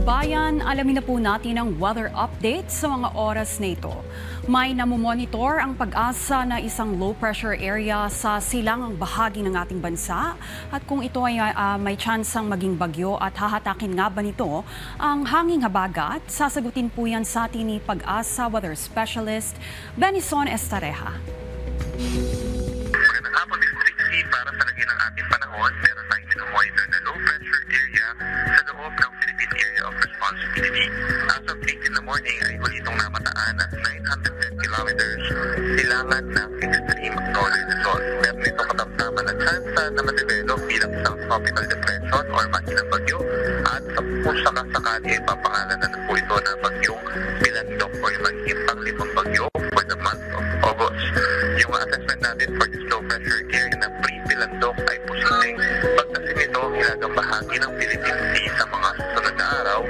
bayan, alamin na po natin ang weather update sa mga oras na ito. May namomonitor ang pag-asa na isang low pressure area sa silangang bahagi ng ating bansa at kung ito ay may tsansang maging bagyo at hahatakin nga ba nito ang hanging habagat, sasagutin po yan sa atin ni Pag-asa weather specialist Benison Estareja. Magandang hapon, Miss Trixie. Para sa lagi ng ating panahon, meron tayong minomonitor na low pressure area sa loob ng Philippine Area of Responsibility. As of 8 in the morning ay huli itong namataan at 910 kilometers silangan ng extreme northern Luzon. Meron itong katamtaman na tsansa na ma-develop bilang isang tropical depression or mahinang bagyo at kung sakasakali ay papangalanan na po ito na bagyong Pilandok o yung magiging panglimang bagyo for the month of August. Yung assessment natin for this low pressure area na pre-Pilandok ay posibleng pagdating ito hilagang bahagi ng Philippine Sea sa mga susunod na araw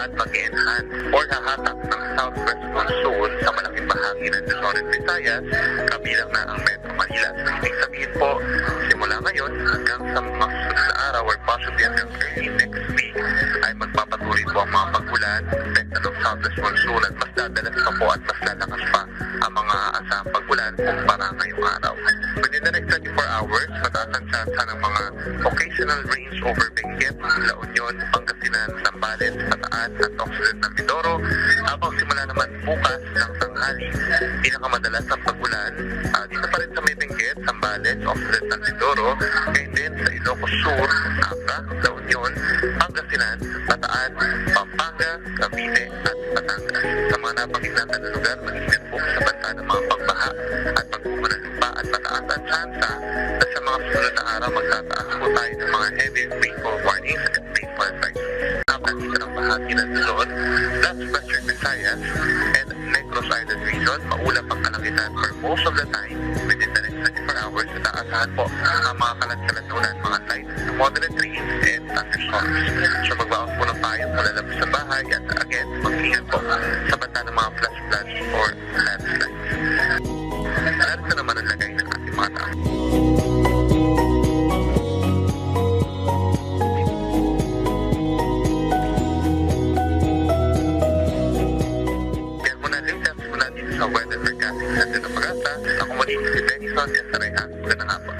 at mag-enhance or hahatak ng southwest monsoon sa malaking bahagi ng Luzon at Visayas, kabilang na ang Metro Manila. So, ibig sabihin po, simula ngayon hanggang sa mga susunod na araw or possibly hanggang early next week ay magpapatuloy po ang mga pag-ulan, epekto ng southwest monsoon at mas dadalas pa po at mas lalakas pa ang mga asahang pag-ulan kumpara ngayong araw. Within the next 24 hours, mataas ang tsansa ng mga occasional rains over Benguet, La Union, Pangasinan, Zambales, Bataan at Occidental ng Mindoro. Habang simula naman bukas ng tanghali, pinakamadalas ang pag-ulan dito pa rin sa may Benguet, Zambales, Occidental ng Mindoro, and then sa Ilocos Sur, Abra, La Union, Pangasinan, Bataan, Pampanga, Cavite at Batangas. Sa mga nabanggit natin na lugar, mag-ingat po sa banta ng mga pagbaha at pag-ubo ng lupa at mataas ang tsansa na sa mga susunod na araw magtataas po tayo ng mga heavy rainfall warnings at rainfall advisories. Dito ng bahagi ng Luzon, Las Western Visayas, and Negros Island region, maulap ang kalangitan for most of the time within the next 24 hours. Nataasahan po ang mga kalat-kalat na ulan, mga light to moderate rains and thunderstorms. So magbawas po ng payo mula labas sa bahay at again, mag-ingat po sa banta ng mga flash floods or landslides. Narito naman ang lagay ng ating mga tao. Sa Weather Forecasting Center ng Pag-asa, ako muli si Benison Estareja. Magandang hapon.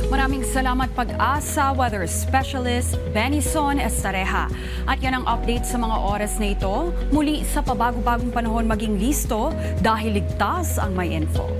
Maraming salamat Pag-asa weather specialist Benison Estareja. At yan ang update sa mga oras na ito. Muli sa pabago-bagong panahon maging listo dahil ligtas ang may info.